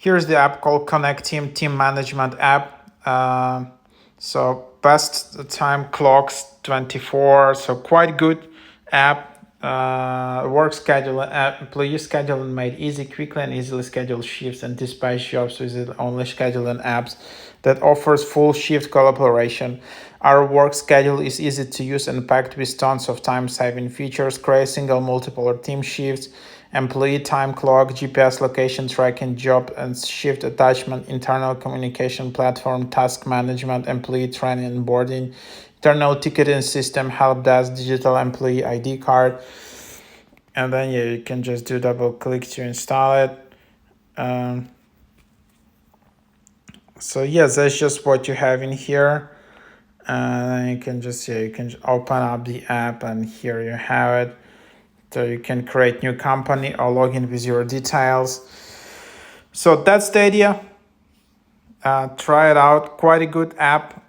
Here's the app called Connecteam Team Management app. So best time clocks 24. So quite good app. Work schedule app, employee scheduling made easy, quickly and easily schedule shifts and dispatch jobs with the only scheduling apps that offers full shift collaboration. Our work schedule is easy to use and packed with tons of time-saving features. Create single, multiple, or team shifts, employee time clock, GPS location tracking, job and shift attachment, internal communication platform, task management, employee training and boarding, internal ticketing system, help desk, digital employee ID card. And then you can just do double click to install it. So yes, that's just what you have in here. And you can just you can open up the app, and here you have it. So you can create new company or log in with your details. So that's the idea. Try it out. Quite a good app.